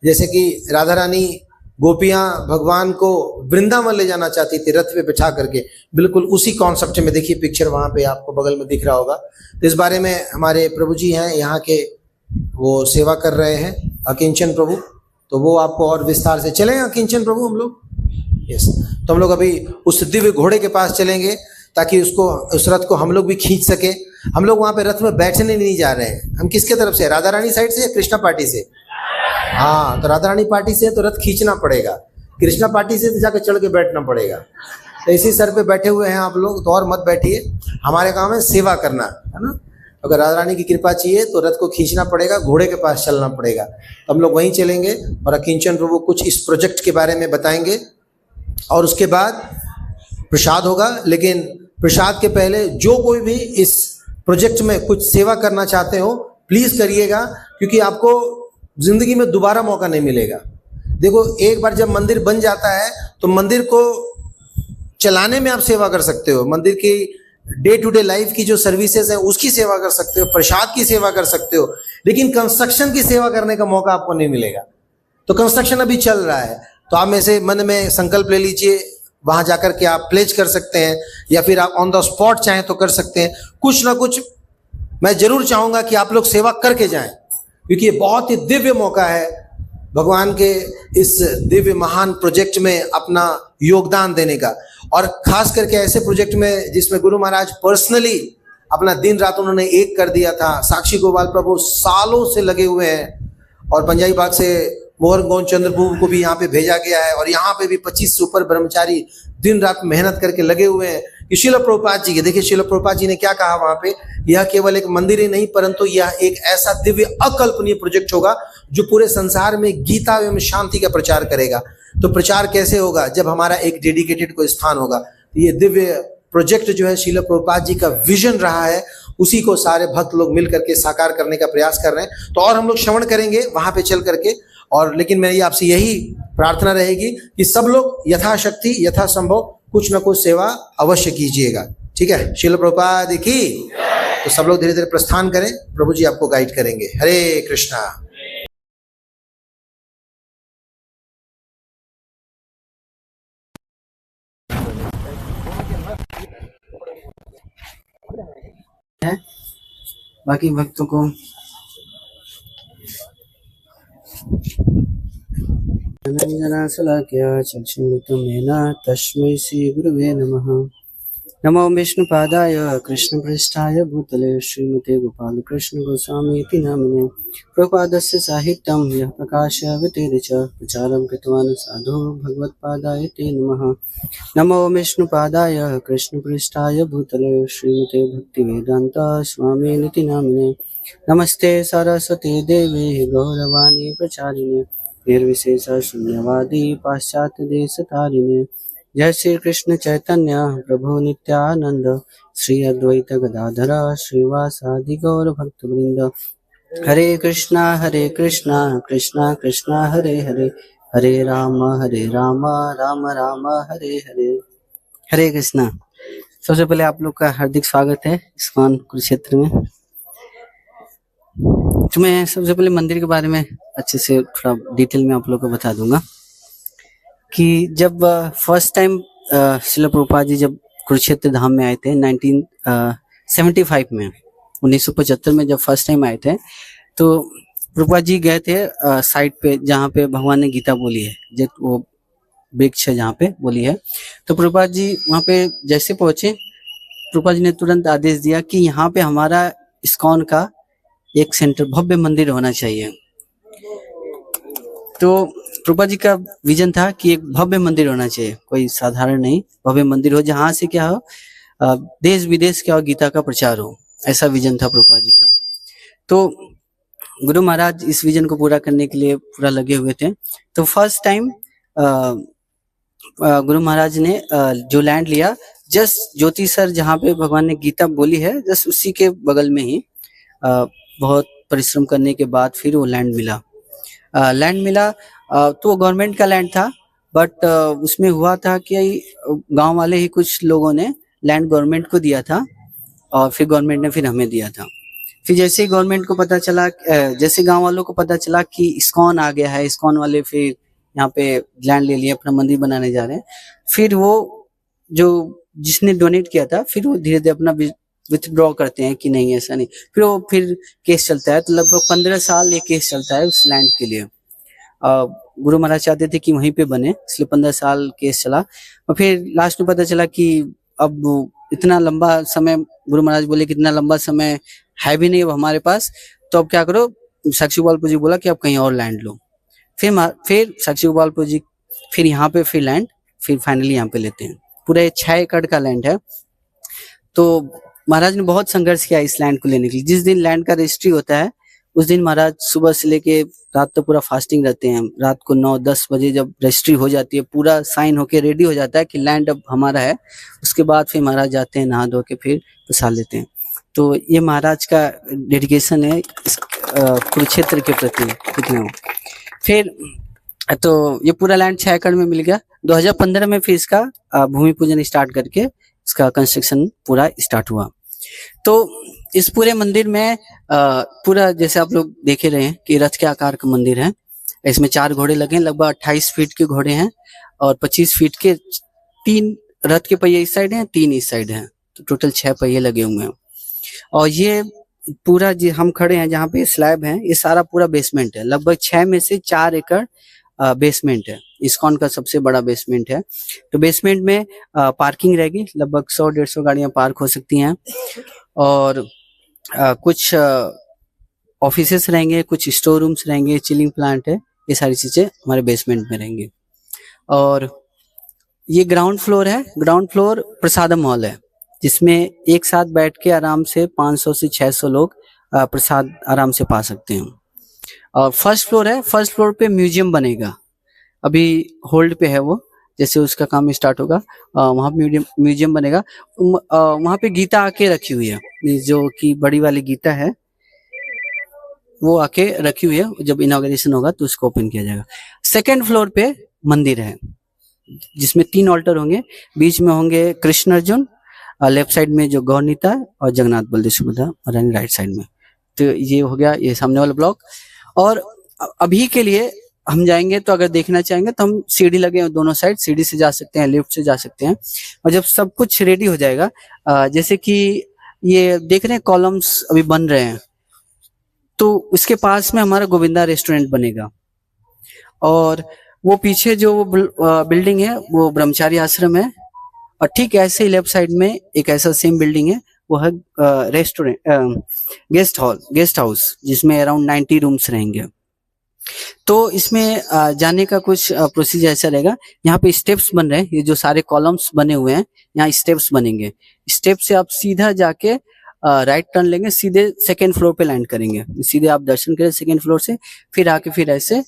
जैसे कि राधा रानी गोपियां भगवान को वृंदावन ले जाना चाहती थी रथ पे बिठा करके, बिल्कुल उसी कॉन्सेप्ट में देखिए पिक्चर वहां पे आपको बगल में दिख रहा होगा। तो इस बारे में हमारे प्रभु जी हैं यहाँ के, वो सेवा कर रहे हैं, अकिंचन प्रभु, तो वो आपको और विस्तार से चलें अकिंचन प्रभु हम लोग। यस, तो हम लोग अभी उस दिव्य घोड़े के पास चलेंगे ताकि उसको, उस रथ को हम लोग भी खींच सके। हम लोग वहां पे रथ में बैठने नहीं जा रहे हैं। हम किसके तरफ से, राधा रानी साइड से या कृष्णा पार्टी से? हाँ, तो राधा रानी पार्टी से तो रथ खींचना पड़ेगा, कृष्णा पार्टी से तो जाकर चढ़ के बैठना पड़ेगा। तो इसी सर पे बैठे हुए हैं आप लोग, तो और मत बैठिए, हमारे काम है सेवा करना, है ना। अगर राधा रानी की कृपा चाहिए तो रथ को खींचना पड़ेगा, घोड़े के पास चलना पड़ेगा। तो हम लोग वहीं चलेंगे और अकिंचन प्रभु कुछ इस प्रोजेक्ट के बारे में बताएंगे और उसके बाद प्रसाद होगा। लेकिन प्रसाद के पहले जो कोई भी इस प्रोजेक्ट में कुछ सेवा करना चाहते हो प्लीज करिएगा, क्योंकि आपको जिंदगी में दोबारा मौका नहीं मिलेगा। देखो, एक बार जब मंदिर बन जाता है तो मंदिर को चलाने में आप सेवा कर सकते हो, मंदिर की डे टू डे लाइफ की जो सर्विसेज है उसकी सेवा कर सकते हो, प्रसाद की सेवा कर सकते हो, लेकिन कंस्ट्रक्शन की सेवा करने का मौका आपको नहीं मिलेगा। तो कंस्ट्रक्शन अभी चल रहा है, तो आप में से मन में संकल्प ले लीजिए, वहां जाकर के आप प्लेज कर सकते हैं, या फिर आप ऑन द स्पॉट चाहें तो कर सकते हैं। कुछ ना कुछ मैं जरूर चाहूंगा कि आप लोग सेवा करके जाएं, क्योंकि ये बहुत ही दिव्य मौका है भगवान के इस दिव्य महान प्रोजेक्ट में अपना योगदान देने का। और खास करके ऐसे प्रोजेक्ट में जिसमें गुरु महाराज पर्सनली अपना दिन रात उन्होंने एक कर दिया था। साक्षी गोपाल प्रभु सालों से लगे हुए हैं, और पंजाबी बाग से मोहन गौन चंद्र प्रभु को भी यहाँ पे भेजा गया है, और यहाँ पे भी 25 से ऊपर ब्रह्मचारी दिन रात मेहनत करके लगे हुए हैं। श्रील प्रभुपाद जी के देखिए, श्रील प्रभुपाद जी ने क्या कहा वहां पे, यह केवल एक मंदिर ही नहीं परंतु यह एक ऐसा दिव्य अकल्पनीय प्रोजेक्ट होगा जो पूरे संसार में गीता एवं शांति का प्रचार करेगा। तो प्रचार कैसे होगा? जब हमारा एक डेडिकेटेड कोई स्थान होगा। तो ये दिव्य प्रोजेक्ट जो है श्रील प्रभुपाद जी का विजन रहा है, उसी को सारे भक्त लोग मिल करके साकार करने का प्रयास कर रहे हैं। तो और हम लोग श्रवण करेंगे वहां पे चल करके, और लेकिन मेरी आपसे यही प्रार्थना रहेगी कि सब लोग यथाशक्ति यथासंभव कुछ न कुछ सेवा अवश्य कीजिएगा, ठीक है। श्रील प्रभुपाद की। तो सब लोग धीरे धीरे प्रस्थान करें, प्रभु जी आपको गाइड करेंगे। हरे कृष्णा। बाकी भक्तों को तस्मै श्री गुरुवे नमः। नमो विष्णुपादाय कृष्णपृष्ठाय भूतले श्रीमते गोपाल कृष्ण गोस्वामी इति नामिने। प्रभुपादस्य साहित्यं यः प्रकाशयति च प्रचारं कृतवान् साधु भगवत्पादाय ते नमः। नमो विष्णुपादाय कृष्णपृष्ठाय भूतले श्रीमते भक्तिवेदांत स्वामी इति नामिने। नमस्ते सरस्वती देवी गौरवाणी प्रचारिणे निर्विशेष शून्यवादी पाश्चात्य देश तारिणे। जय श्री कृष्ण चैतन्य प्रभु नित्यानंद श्री अद्वैत गदाधर श्रीवासादि गौर भक्त वृंद। हरे कृष्णा कृष्णा कृष्णा हरे हरे, हरे राम राम राम हरे हरे। हरे कृष्णा। सबसे पहले आप लोग का हार्दिक स्वागत है इस्कॉन कुरुक्षेत्र में। तो मैं सबसे पहले मंदिर के बारे में अच्छे से थोड़ा डिटेल में आप लोग को बता दूंगा कि जब फर्स्ट टाइम श्रील प्रभुपाद जी जब कुरुक्षेत्र धाम में आए थे 1975 में, 1975 में जब फर्स्ट टाइम आए थे, तो प्रभुपाद जी गए थे साइड पे जहाँ पे भगवान ने गीता बोली है, जब वो वृक्ष है जहाँ पे बोली है। तो प्रभुपाद जी वहाँ पे जैसे पहुंचे, प्रभुपाद जी ने तुरंत आदेश दिया कि यहाँ पे हमारा इस्कॉन का एक सेंटर भव्य मंदिर होना चाहिए। तो प्रभुपाद जी का विजन था कि एक भव्य मंदिर होना चाहिए, कोई साधारण नहीं, भव्य मंदिर हो जहाँ से क्या हो, देश विदेश क्या हो, गीता का प्रचार हो, ऐसा विजन था प्रभुपाद जी का। तो गुरु महाराज इस विजन को पूरा करने के लिए पूरा लगे हुए थे। तो फर्स्ट टाइम गुरु महाराज ने जो लैंड लिया, जस्ट ज्योति सर जहाँ पे भगवान ने गीता बोली है, जस्ट उसी के बगल में ही बहुत परिश्रम करने के बाद फिर वो लैंड मिला। तो गवर्नमेंट का लैंड था, बट उसमें हुआ था कि गांव वाले ही कुछ लोगों ने लैंड गवर्नमेंट को दिया था, और फिर गवर्नमेंट ने फिर हमें दिया था। फिर जैसे ही गवर्नमेंट को पता चला, जैसे गांव वालों को पता चला कि इस्कॉन आ गया है, इस्कॉन वाले फिर यहाँ पे लैंड ले लिए, अपना मंदिर बनाने जा रहे हैं, फिर वो जो जिसने डोनेट किया था फिर वो धीरे धीरे अपना विथड्रॉ करते हैं कि नहीं ऐसा नहीं, फिर केस चलता है। तो लगभग 15 साल ये केस चलता है उस लैंड के लिए। गुरु महाराज चाहते थे कि वहीं पे बने, इसलिए 15 साल केस चला। और फिर लास्ट में पता चला कि अब इतना लंबा समय, गुरु महाराज बोले कि इतना लंबा समय है भी नहीं अब हमारे पास, तो अब क्या करो। साक्षी गोपालपुर जी बोला कि अब कहीं और लैंड लो। फिर साक्षी गोपालपुर जी फिर यहाँ पे फिर लैंड फिर फाइनली यहाँ पे लेते हैं। पूरा 6 एकड़ का लैंड है। तो महाराज ने बहुत संघर्ष किया इस लैंड को लेने के लिए। जिस दिन लैंड का रजिस्ट्री होता है उस दिन महाराज सुबह से लेके रात तक पूरा फास्टिंग रहते हैं। रात को 9-10 बजे जब रजिस्ट्री हो जाती है, पूरा साइन होके रेडी हो जाता है कि लैंड अब हमारा है, उसके बाद फिर महाराज जाते हैं नहा धो के फिर प्रसाद लेते हैं। तो ये महाराज का डेडिकेशन है इस कुरुक्षेत्र के प्रति कितना हो। फिर तो ये पूरा लैंड 6 एकड़ में मिल गया। 2015 में फिर इसका भूमि पूजन स्टार्ट करके इसका कंस्ट्रक्शन पूरा स्टार्ट हुआ। तो इस पूरे मंदिर में पूरा जैसे आप लोग देखे रहे हैं कि रथ के आकार का मंदिर है। इसमें 4 घोड़े लगे हैं, लगभग 28 फीट के घोड़े हैं और 25 फीट के 3 रथ के पहिए इस साइड हैं, 3 इस साइड हैं, तो टोटल 6 पहिए लगे हुए हैं। और ये पूरा जो हम खड़े हैं जहाँ पे स्लैब है, ये सारा पूरा बेसमेंट है। लगभग 6 में से 4 एकड़ बेसमेंट है। इस्कॉन का सबसे बड़ा बेसमेंट है। तो बेसमेंट में पार्किंग रहेगी, लगभग 100-150 गाड़ियां पार्क हो सकती हैं। और कुछ ऑफिसेस रहेंगे, कुछ स्टोर रूम्स रहेंगे, चिलिंग प्लांट है, ये सारी चीजें हमारे बेसमेंट में रहेंगी। और ये ग्राउंड फ्लोर है। ग्राउंड फ्लोर प्रसादम हॉल है, जिसमें एक साथ बैठ के आराम से 500 से 600 लोग प्रसाद आराम से पा सकते हैं। और फर्स्ट फ्लोर है। फर्स्ट फ्लोर पे म्यूजियम बनेगा, अभी होल्ड पे है वो, जैसे उसका काम स्टार्ट होगा वहाँ म्यूजियम बनेगा। वहाँ पे गीता आके रखी हुई है, जो कि बड़ी वाली गीता है वो आके रखी हुई है। जब इनॉग्रेशन होगा तो उसको ओपन किया जाएगा। सेकेंड फ्लोर पे मंदिर है, जिसमें 3 ऑल्टर होंगे। बीच में होंगे कृष्ण अर्जुन, लेफ्ट साइड में जो गौरनीता है, और जगन्नाथ बलदेव सुभद्रा और राइट साइड में। तो ये हो गया ये सामने वाला ब्लॉक। और अभी के लिए हम जाएंगे तो अगर देखना चाहेंगे तो हम सीढ़ी लगे हैं दोनों साइड, सीढ़ी से जा सकते हैं, लिफ्ट से जा सकते हैं। और जब सब कुछ रेडी हो जाएगा, जैसे कि ये देख रहे हैं कॉलम्स अभी बन रहे हैं, तो उसके पास में हमारा गोविंदा रेस्टोरेंट बनेगा। और वो पीछे जो बिल्डिंग है वो ब्रह्मचारी आश्रम है। और ठीक ऐसे ही लेफ्ट साइड में एक ऐसा सेम बिल्डिंग है, वो है रेस्टोरेंट, गेस्ट हाउस, जिसमें अराउंड 90 रूम्स रहेंगे। तो इसमें जाने का कुछ प्रोसीजर ऐसा रहेगा। यहाँ पे स्टेप्स बन रहे हैं, ये जो सारे कॉलम्स बने हुए हैं यहाँ स्टेप्स बनेंगे। स्टेप से आप सीधा जाके राइट टर्न लेंगे, सीधे सेकेंड फ्लोर पे लैंड करेंगे। सीधे आप दर्शन करें सेकेंड फ्लोर से, फिर आके फिर ऐसे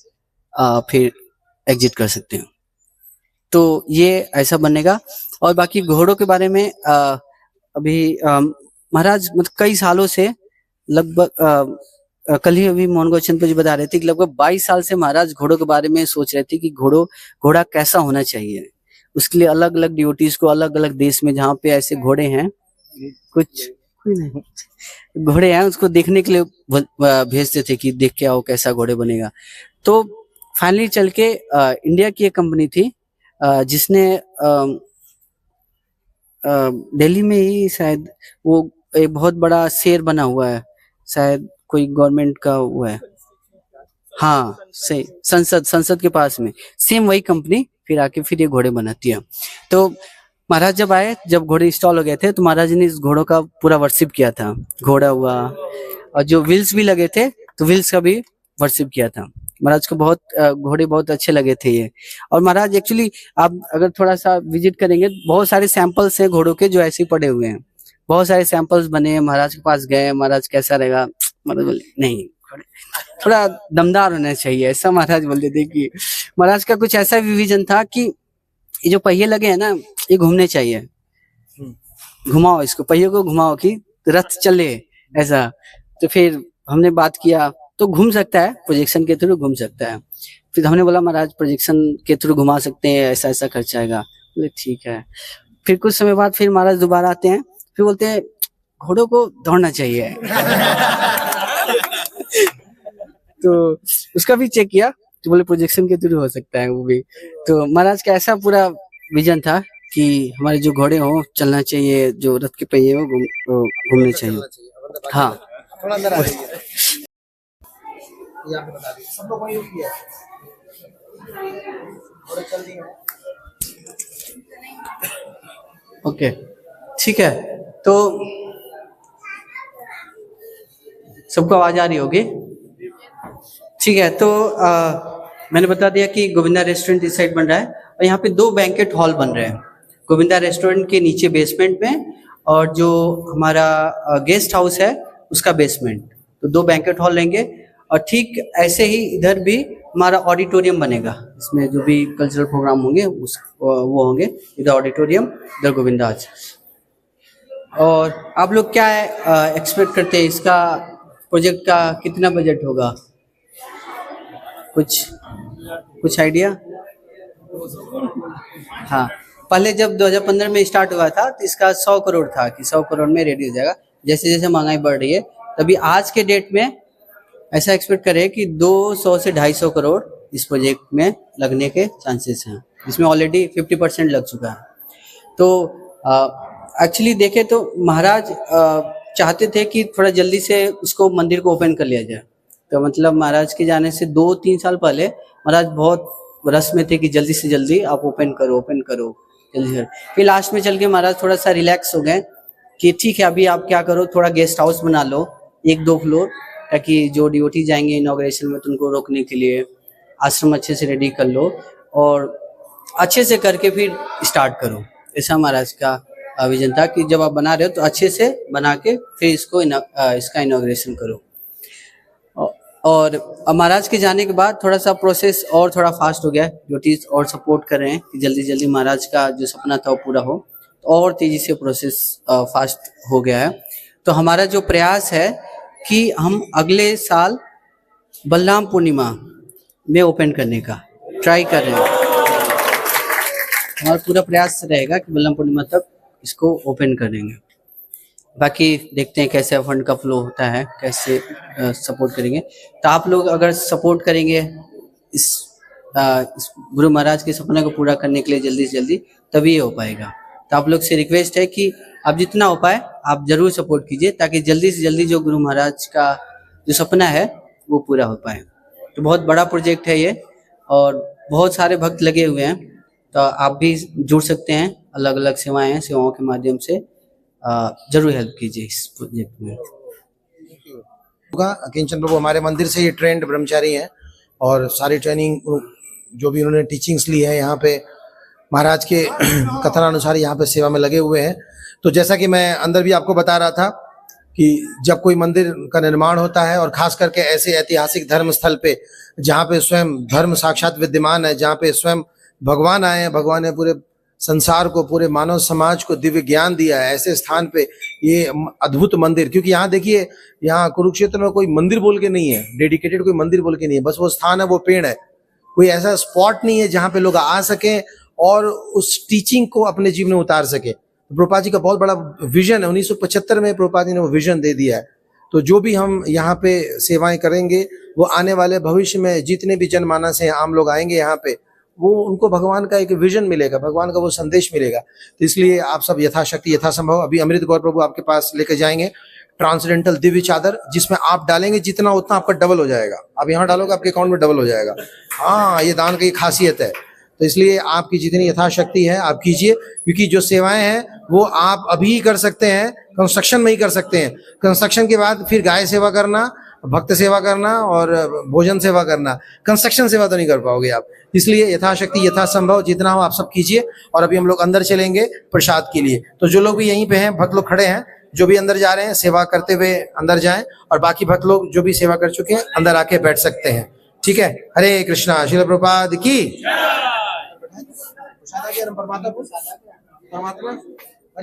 फिर एग्जिट कर सकते हैं। तो ये ऐसा बनेगा। और बाकी घोड़ों के बारे में अभी महाराज मतलब कई सालों से, लगभग कल ही अभी मोहन गोचंद जी बता रहे थे कि लगभग 22 साल से महाराज घोड़ों के बारे में सोच रहे थे कि घोड़ा कैसा होना चाहिए। उसके लिए अलग अलग ड्यूटीज को अलग अलग देश में जहाँ पे ऐसे घोड़े हैं, कुछ घोड़े हैं, उसको देखने के लिए भेजते थे कि देख के आओ कैसा घोड़े बनेगा। तो फाइनली चल के इंडिया की एक कंपनी थी जिसने दिल्ली में ही शायद वो एक बहुत बड़ा शेर बना हुआ है, शायद कोई गवर्नमेंट का वो है, हाँ सही, संसद के पास में सेम वही कंपनी फिर आके फिर ये घोड़े बनाती है। तो महाराज जब आए, जब घोड़े इंस्टॉल हो गए थे, तो महाराज ने इस घोड़ों का पूरा वर्शिप किया था। घोड़ा हुआ और जो व्हील्स भी लगे थे तो व्हील्स का भी वर्शिप किया था। महाराज को बहुत घोड़े बहुत अच्छे लगे थे ये। और महाराज एक्चुअली आप अगर थोड़ा सा विजिट करेंगे, बहुत सारे सैंपल्स हैं घोड़ों के जो ऐसे ही पड़े हुए हैं, बहुत सारे सैंपल्स बने हैं। महाराज के पास गए, महाराज कैसा रहेगा, महाराज बोले नहीं थोड़ा दमदार होना चाहिए, ऐसा महाराज बोलते थे। कि महाराज का कुछ ऐसा भी विजन था कि ये जो पहिए लगे हैं ना, ये घूमने चाहिए, घुमाओ इसको, पहिए को घुमाओ कि रथ चले ऐसा। तो फिर हमने बात किया, तो घूम सकता है, प्रोजेक्शन के थ्रू घूम सकता है। फिर हमने बोला महाराज प्रोजेक्शन के थ्रू घुमा सकते हैं, ऐसा ऐसा खर्चा आएगा। बोले ठीक है। फिर कुछ समय बाद फिर महाराज दोबारा आते हैं, फिर बोलते हैं घोड़ों को दौड़ना चाहिए। तो उसका भी चेक किया, तो बोले प्रोजेक्शन के थ्रू हो सकता है वो भी। तो महाराज का ऐसा पूरा विजन था कि हमारे जो घोड़े हो चलना चाहिए, जो रथ के पहिए हो घूमने चाहिए। हाँ, थोड़ा अंदर आ जाइए। ये आपने बता दिया, सब लोग वही किया है। थोड़ा चल दिए हैं। ओके, ठीक है। तो सबको आवाज आ रही होगी? ठीक है। तो मैंने बता दिया कि गोविंदा रेस्टोरेंट इस साइड बन रहा है और यहाँ पे 2 बैंकेट हॉल बन रहे हैं, गोविंदा रेस्टोरेंट के नीचे बेसमेंट में, और जो हमारा गेस्ट हाउस है उसका बेसमेंट। तो 2 बैंकेट हॉल लेंगे और ठीक ऐसे ही इधर भी हमारा ऑडिटोरियम बनेगा। इसमें जो भी कल्चरल प्रोग्राम होंगे वो होंगे, इधर ऑडिटोरियम, इधर गोविंदाज। और आप लोग क्या एक्सपेक्ट करते हैं, इसका प्रोजेक्ट का कितना बजट होगा? कुछ आइडिया? हाँ, पहले जब 2015 में स्टार्ट हुआ था तो इसका 100 करोड़ था कि 100 करोड़ में रेडी हो जाएगा। जैसे जैसे महंगाई बढ़ रही है, तभी आज के डेट में ऐसा एक्सपेक्ट करें कि 200 से 250 करोड़ इस प्रोजेक्ट में लगने के चांसेस हैं, जिसमें ऑलरेडी 50% लग चुका है। तो एक्चुअली देखें तो महाराज चाहते थे कि थोड़ा जल्दी से उसको मंदिर को ओपन कर लिया जाए। तो मतलब महाराज के जाने से 2-3 साल पहले महाराज बहुत रस में थे कि जल्दी से जल्दी आप ओपन करो जल्दी से। फिर लास्ट में चल के महाराज थोड़ा सा रिलैक्स हो गए कि ठीक है, अभी आप क्या करो, थोड़ा गेस्ट हाउस बना लो 1-2 फ्लोर, ताकि जो डिवोटी जाएंगे इनॉग्रेशन में तो उनको रोकने के लिए आश्रम अच्छे से रेडी कर लो और अच्छे से करके फिर स्टार्ट करो। ऐसा महाराज का विजन था कि जब आप बना रहे हो तो अच्छे से बना के फिर इसका इनॉग्रेशन करो। और महाराज के जाने के बाद थोड़ा सा प्रोसेस और थोड़ा फास्ट हो गया, डिवोटीज और सपोर्ट कर रहे हैं कि जल्दी जल्दी महाराज का जो सपना था वो पूरा हो, तो और तेजी से प्रोसेस फास्ट हो गया है। तो हमारा जो प्रयास है कि हम अगले साल बलराम पूर्णिमा में ओपन करने का ट्राई कर रहे हैं। हमारा पूरा प्रयास रहेगा कि बलराम पूर्णिमा तक इसको ओपन करेंगे। बाकी देखते हैं कैसे फंड का फ्लो होता है, कैसे सपोर्ट करेंगे। तो आप लोग अगर सपोर्ट करेंगे इस गुरु महाराज के सपने को पूरा करने के लिए जल्दी से जल्दी, तभी ये हो पाएगा। तो आप लोग से रिक्वेस्ट है कि आप जितना हो पाए आप जरूर सपोर्ट कीजिए, ताकि जल्दी से जल्दी जो गुरु महाराज का जो सपना है वो पूरा हो पाए। तो बहुत बड़ा प्रोजेक्ट है ये और बहुत सारे भक्त लगे हुए हैं, तो आप भी जुड़ सकते हैं। अलग अलग सेवाएं हैं, सेवाओं के माध्यम से जरूर हेल्प कीजिए इस प्रोजेक्ट में। किंचन प्रभु हमारे मंदिर से ये ट्रेंड ब्रह्मचारी हैं और सारी ट्रेनिंग जो भी उन्होंने टीचिंग्स ली है यहाँ पे महाराज के कथनानुसार यहाँ पे सेवा में लगे हुए हैं। तो जैसा कि मैं अंदर भी आपको बता रहा था कि जब कोई मंदिर का निर्माण होता है और खास करके ऐसे ऐतिहासिक धर्म स्थल पे जहाँ पे स्वयं धर्म साक्षात विद्यमान है, जहाँ पे स्वयं भगवान आए हैं, भगवान ने पूरे संसार को, पूरे मानव समाज को दिव्य ज्ञान दिया है, ऐसे स्थान पे ये अद्भुत मंदिर, क्योंकि यहाँ देखिए यहाँ कुरुक्षेत्र में कोई मंदिर बोल के नहीं है, डेडिकेटेड कोई मंदिर बोल के नहीं है, बस वो स्थान है, वो पेड़ है, कोई ऐसा स्पॉट नहीं है जहाँ पे लोग आ सकें और उस टीचिंग को अपने जीवन में उतार सके। तो प्रभुपाद जी का बहुत बड़ा विजन है, 1975 में प्रभुपाद जी ने वो विजन दे दिया है। तो जो भी हम यहाँ पे सेवाएं करेंगे वो आने वाले भविष्य में जितने भी जनमानस हैं, आम लोग आएंगे यहाँ पे, वो उनको भगवान का एक विजन मिलेगा, भगवान का वो संदेश मिलेगा। तो इसलिए आप सब यथाशक्ति यथासंभव, अभी अमृत गौर प्रभु आपके पास लेकर जाएंगे ट्रांसडेंटल दिव्य चादर, जिसमें आप डालेंगे जितना उतना आपका डबल हो जाएगा। आप यहाँ डालोगे आपके अकाउंट में डबल हो जाएगा। हाँ, ये दान की खासियत है। तो इसलिए आपकी जितनी यथाशक्ति है आप कीजिए, क्योंकि जो सेवाएं हैं वो आप अभी ही कर सकते हैं, कंस्ट्रक्शन में ही कर सकते हैं। कंस्ट्रक्शन के बाद फिर गाय सेवा करना, भक्त सेवा करना और भोजन सेवा करना, कंस्ट्रक्शन सेवा तो नहीं कर पाओगे आप। इसलिए यथाशक्ति यथासंभव जितना हो आप सब कीजिए। और अभी हम लोग अंदर चलेंगे प्रसाद के लिए। तो जो लोग भी यहीं पे हैं, भक्त लोग खड़े हैं, जो भी अंदर जा रहे हैं सेवा करते हुए अंदर जाएं, और बाकी भक्त लोग जो भी सेवा कर चुके हैं अंदर आके बैठ सकते हैं। ठीक है, हरे कृष्णा, श्रील प्रभुपाद की। परमात्मा